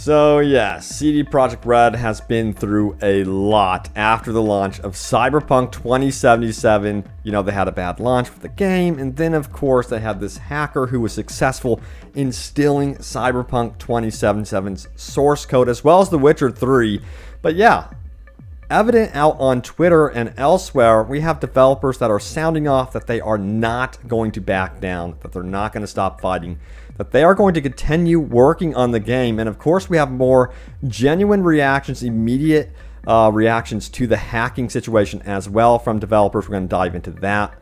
So yeah, CD Projekt Red has been through a lot after the launch of Cyberpunk 2077. You know, they had a bad launch for the game, and then of course they had this hacker who was successful in stealing Cyberpunk 2077's source code as well as The Witcher 3. But yeah, evident out on Twitter and elsewhere, we have developers that are sounding off that they are not going to back down, that they're not going to stop fighting, that they are going to continue working on the game. And of course, we have more genuine reactions, immediate reactions to the hacking situation as well from developers. We're going to dive into that.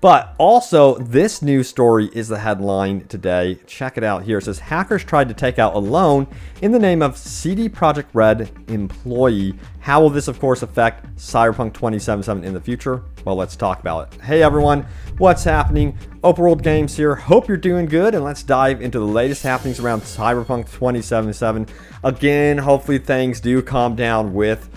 But also, this news story is the headline today. Check it out here. It says, hackers tried to take out a loan in the name of CD Projekt Red employee. How will this, of course, affect Cyberpunk 2077 in the future? Well, let's talk about it. Hey, everyone. What's happening? Open World Games here. Hope you're doing good, and let's dive into the latest happenings around Cyberpunk 2077. Again, hopefully things do calm down with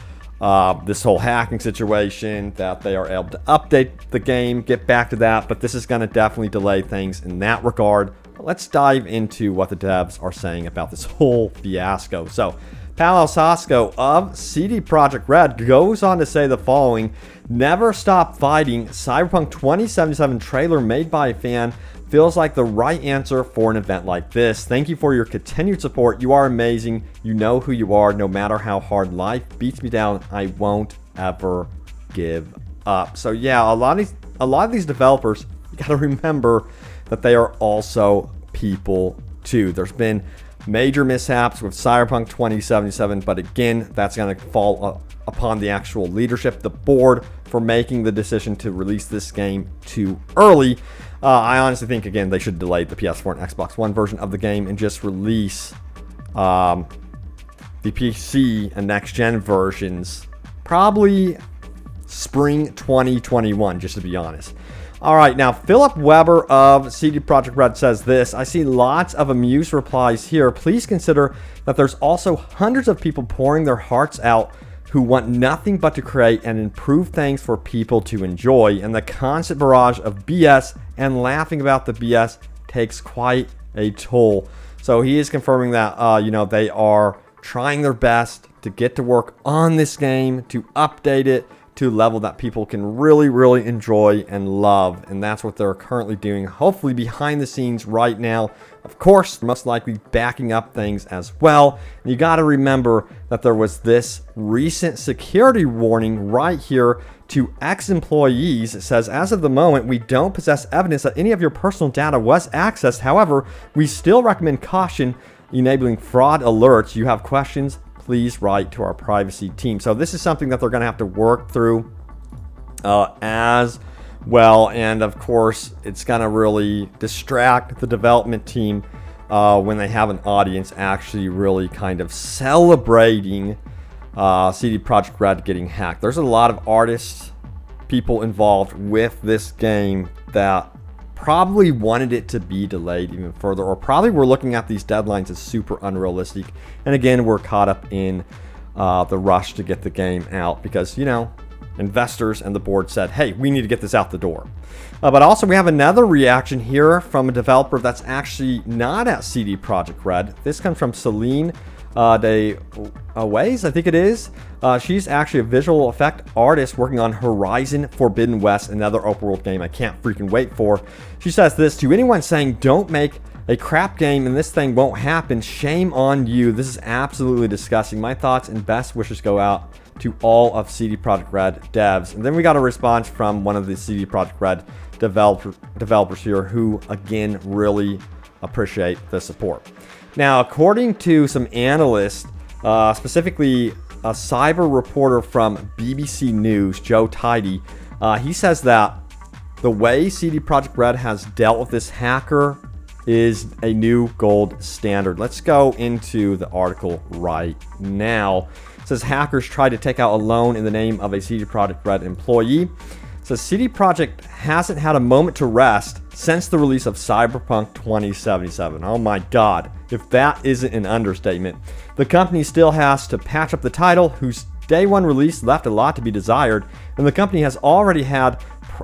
this whole hacking situation, that they are able to update the game, get back to that, but this is going to definitely delay things in that regard. But let's dive into what the devs are saying about this whole fiasco. So, Paolo Sasco of CD Projekt Red goes on to say the following: "Never stop fighting. Cyberpunk 2077 trailer made by a fan feels like the right answer for an event like this. Thank you for your continued support. You are amazing. You know who you are. No matter how hard life beats me down, I won't ever give up." So yeah, a lot of these developers, you got to remember that they are also people too. There's been major mishaps with Cyberpunk 2077, but again, that's going to fall upon the actual leadership, the board, for making the decision to release this game too early. I honestly think, again, they should delay the PS4 and Xbox One version of the game and just release the PC and next-gen versions probably spring 2021, just to be honest. All right, now Philip Weber of CD Projekt Red says this: "I see lots of amused replies here. Please consider that there's also hundreds of people pouring their hearts out who want nothing but to create and improve things for people to enjoy, and the constant barrage of BS and laughing about the BS takes quite a toll." So he is confirming that they are trying their best to get to work on this game, to update it to a level that people can really, really enjoy and love. And that's what they're currently doing, hopefully behind the scenes right now. Of course, most likely backing up things as well. And you got to remember that there was this recent security warning right here to ex-employees. It says, "As of the moment, we don't possess evidence that any of your personal data was accessed. However, we still recommend caution enabling fraud alerts. You have questions, please write to our privacy team." So this is something that they're going to have to work through as well. And of course, it's going to really distract the development team when they have an audience actually really kind of celebrating CD Projekt Red getting hacked. There's a lot of artists, people involved with this game that probably wanted it to be delayed even further, or probably were looking at these deadlines as super unrealistic. And again, we're caught up in the rush to get the game out because, investors and the board said, hey, we need to get this out the door. But also we have another reaction here from a developer that's actually not at CD Projekt Red. This comes from Celine Ways, I think it is. She's actually a visual effect artist working on Horizon Forbidden West, another open world game I can't freaking wait for. She says this: "To anyone saying don't make a crap game and this thing won't happen, shame on you. This is absolutely disgusting. My thoughts and best wishes go out to all of CD Projekt Red devs." And then we got a response from one of the CD Projekt Red developers here who, again, really appreciate the support. Now, according to some analysts, specifically a cyber reporter from BBC News, Joe Tidy, he says that the way CD Projekt Red has dealt with this hacker is a new gold standard. Let's go into the article right now. It says hackers tried to take out a loan in the name of a CD Projekt Red employee. It says CD Projekt hasn't had a moment to rest since the release of Cyberpunk 2077. Oh my god, if that isn't an understatement. The company still has to patch up the title, whose day one release left a lot to be desired, and the company has already had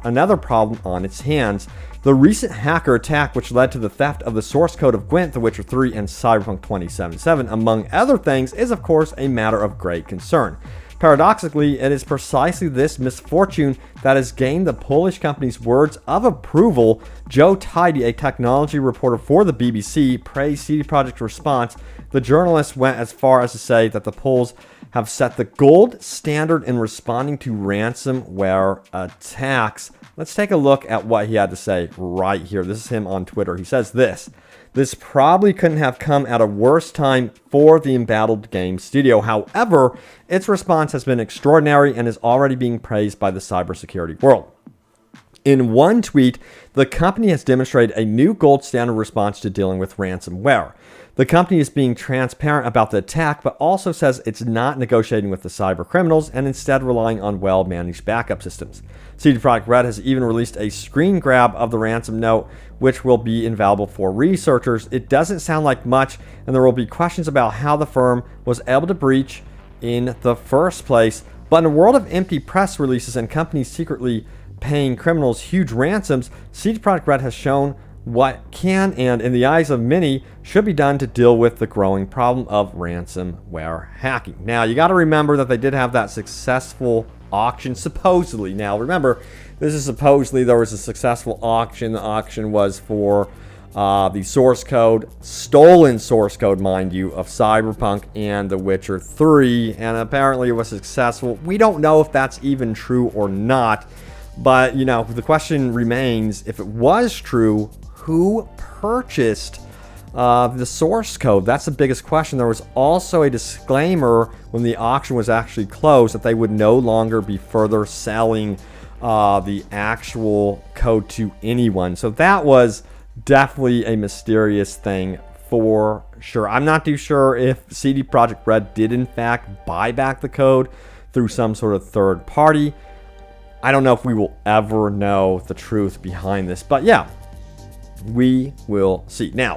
another problem on its hands. The recent hacker attack, which led to the theft of the source code of Gwent, The Witcher 3, and Cyberpunk 2077, among other things, is of course a matter of great concern. Paradoxically, it is precisely this misfortune that has gained the Polish company's words of approval. Joe Tidy, a technology reporter for the BBC, praised CD Projekt's response. The journalist went as far as to say that the Poles have set the gold standard in responding to ransomware attacks. Let's take a look at what he had to say right here. This is him on Twitter. He says this. This probably couldn't have come at a worse time for the embattled game studio. However, its response has been extraordinary and is already being praised by the cybersecurity world. In one tweet, the company has demonstrated a new gold standard response to dealing with ransomware. The company is being transparent about the attack, but also says it's not negotiating with the cyber criminals and instead relying on well-managed backup systems. CD Projekt Red has even released a screen grab of the ransom note, which will be invaluable for researchers. It doesn't sound like much, and there will be questions about how the firm was able to breach in the first place. But in a world of empty press releases and companies secretly paying criminals huge ransoms, CD Projekt Red has shown what can and, in the eyes of many, should be done to deal with the growing problem of ransomware hacking. Now, you got to remember that they did have that successful auction, supposedly. Now, remember, this is supposedly there was a successful auction. The auction was for the source code, stolen source code, mind you, of Cyberpunk and The Witcher 3, and apparently it was successful. We don't know if that's even true or not, but, you know, the question remains, if it was true, who purchased the source code? That's the biggest question. There was also a disclaimer when the auction was actually closed that they would no longer be further selling the actual code to anyone. So that was definitely a mysterious thing for sure. I'm not too sure if CD Projekt Red did in fact buy back the code through some sort of third party. I don't know if we will ever know the truth behind this, but yeah, we will see. Now,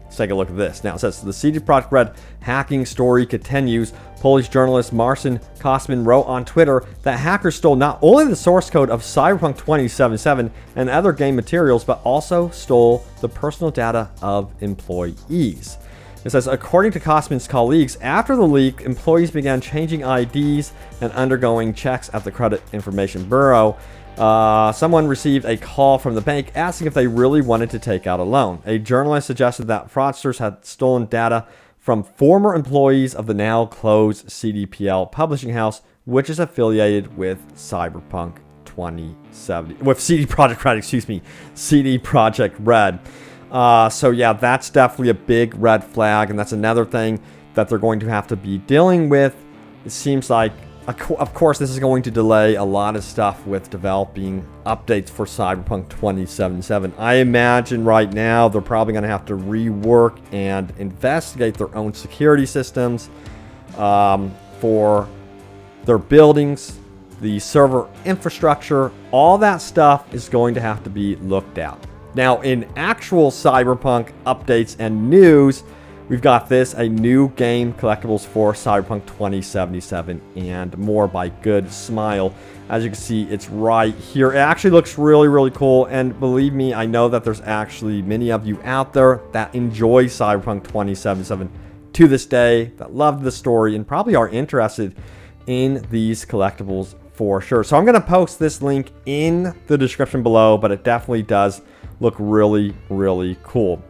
let's take a look at this. Now, it says, the CD Projekt Red hacking story continues. Polish journalist Marcin Kosmin wrote on Twitter that hackers stole not only the source code of Cyberpunk 2077 and other game materials, but also stole the personal data of employees. It says, according to Kosmin's colleagues, after the leak, employees began changing IDs and undergoing checks at the Credit Information Bureau. Someone received a call from the bank asking if they really wanted to take out a loan. A journalist suggested that fraudsters had stolen data from former employees of the now closed CDPR publishing house, which is affiliated with Cyberpunk 2070, with CD Projekt Red, CD Projekt Red. So yeah, that's definitely a big red flag, and that's another thing that they're going to have to be dealing with. It seems like, of course, this is going to delay a lot of stuff with developing updates for Cyberpunk 2077. I imagine right now they're probably going to have to rework and investigate their own security systems for their buildings, the server infrastructure. All that stuff is going to have to be looked at. Now, in actual Cyberpunk updates and news, we've got this, a new game collectibles for Cyberpunk 2077 and more by Good Smile. As you can see, it's right here. It actually looks really, really cool. And believe me, I know that there's actually many of you out there that enjoy Cyberpunk 2077 to this day, that love the story, and probably are interested in these collectibles for sure. So I'm going to post this link in the description below, but it definitely does look really, really cool.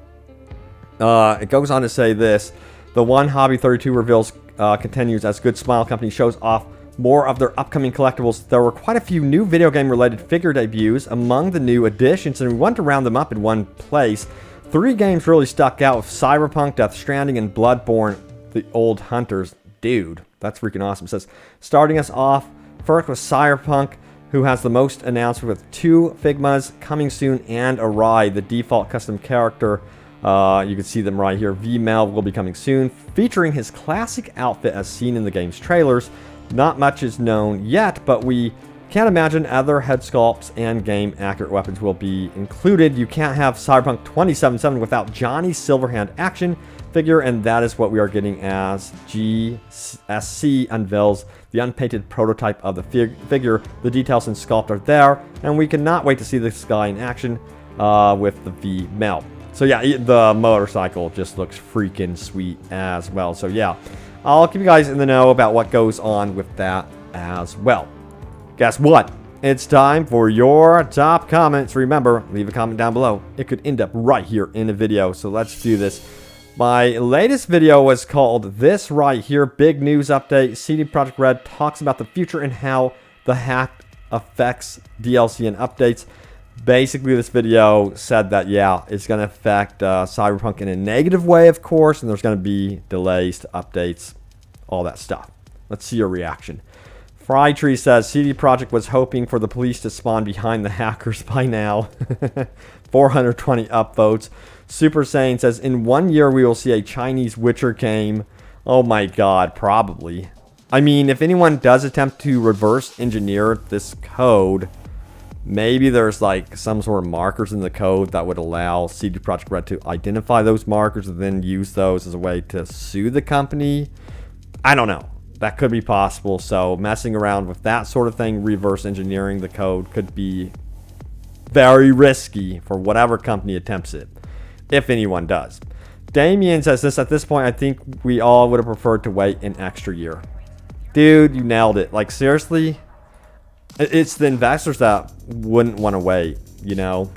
It goes on to say this. The One Hobby 32 reveals continues as Good Smile Company shows off more of their upcoming collectibles. There were quite a few new video game related figure debuts among the new additions, and we want to round them up in one place. 3 games really stuck out with Cyberpunk, Death Stranding, and Bloodborne, The Old Hunters. Dude, that's freaking awesome. It says, starting us off first with Cyberpunk, who has the most announced with 2 Figmas coming soon and a ride, the default custom character. You can see them right here. V-Mel will be coming soon, featuring his classic outfit as seen in the game's trailers. Not much is known yet, but we can't imagine other head sculpts and game-accurate weapons will be included. You can't have Cyberpunk 2077 without Johnny Silverhand action figure, and that is what we are getting as GSC unveils the unpainted prototype of the figure. The details and sculpt are there, and we cannot wait to see this guy in action. with the V melt. So yeah, the motorcycle just looks freaking sweet as well. So yeah, I'll keep you guys in the know about what goes on with that as well. Guess what? It's time for your top comments. Remember, leave a comment down below. It could end up right here in a video. So let's do this. My latest video was called this right here, Big News Update. CD Projekt Red talks about the future and how the hack affects DLC and updates. Basically, this video said that, yeah, it's going to affect Cyberpunk in a negative way, of course, and there's going to be delays to updates, all that stuff. Let's see your reaction. Frytree says, CD Projekt was hoping for the police to spawn behind the hackers by now. 420 upvotes. Super Saiyan says, in 1 year we will see a Chinese Witcher game. Oh my god, probably. I mean, if anyone does attempt to reverse engineer this code, maybe there's like some sort of markers in the code that would allow CD Projekt Red to identify those markers and then use those as a way to sue the company. I don't know. That could be possible. So messing around with that sort of thing, reverse engineering the code, could be very risky for whatever company attempts it, if anyone does. Damien says this, at this point, I think we all would have preferred to wait an extra year. Dude, you nailed it. Like, seriously, it's the investors that wouldn't want to wait, you know?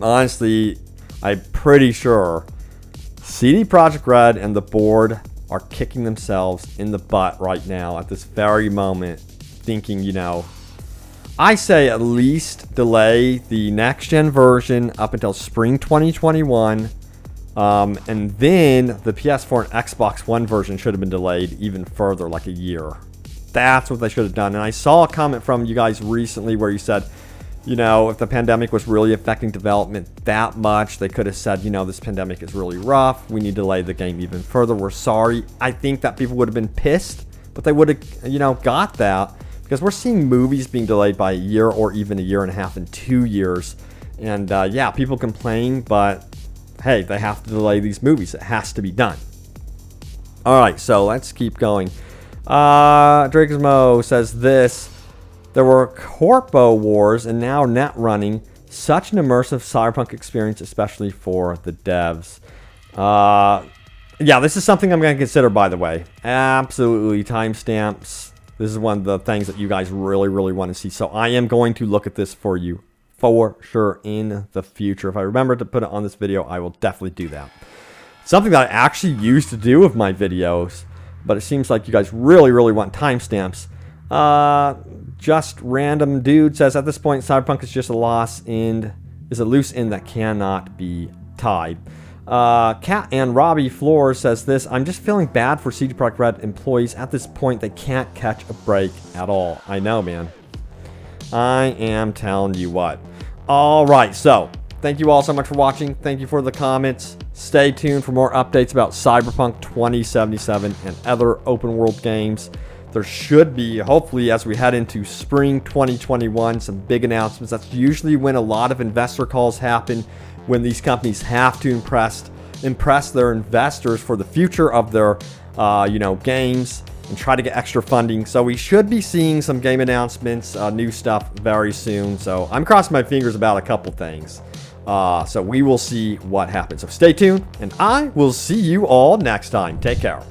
Honestly, I'm pretty sure CD Projekt Red and the board are kicking themselves in the butt right now at this very moment, thinking, you know, I say at least delay the next-gen version up until spring 2021, and then the PS4 and Xbox One version should have been delayed even further, like a year. That's what they should have done. And I saw a comment from you guys recently where you said, you know, if the pandemic was really affecting development that much, they could have said, you know, this pandemic is really rough. We need to delay the game even further. We're sorry. I think that people would have been pissed, but they would have, you know, got that. Because we're seeing movies being delayed by a year or even a year and a half and 2 years. And yeah, people complain, but hey, they have to delay these movies. It has to be done. All right, so let's keep going. Drakesmo says this. There were Corpo wars and now net running. Such an immersive Cyberpunk experience, especially for the devs. Yeah, this is something I'm going to consider, by the way. Absolutely, timestamps. This is one of the things that you guys really, really want to see. So I am going to look at this for you for sure in the future. If I remember to put it on this video, I will definitely do that. Something that I actually used to do with my videos, but it seems like you guys really, really want timestamps. Just random dude says, at this point, Cyberpunk is just a loose end that cannot be tied. Kat and Robbie Floor says this, I'm just feeling bad for CD Projekt Red employees. At this point, they can't catch a break at all. I know, man. I am telling you what. All right, so thank you all so much for watching. Thank you for the comments. Stay tuned for more updates about Cyberpunk 2077 and other open world games. There should be, hopefully, as we head into spring 2021, some big announcements. That's usually when a lot of investor calls happen, when these companies have to impress their investors for the future of their you know, games and try to get extra funding. So we should be seeing some game announcements, new stuff very soon. So I'm crossing my fingers about a couple things. So we will see what happens. So stay tuned, and I will see you all next time. Take care.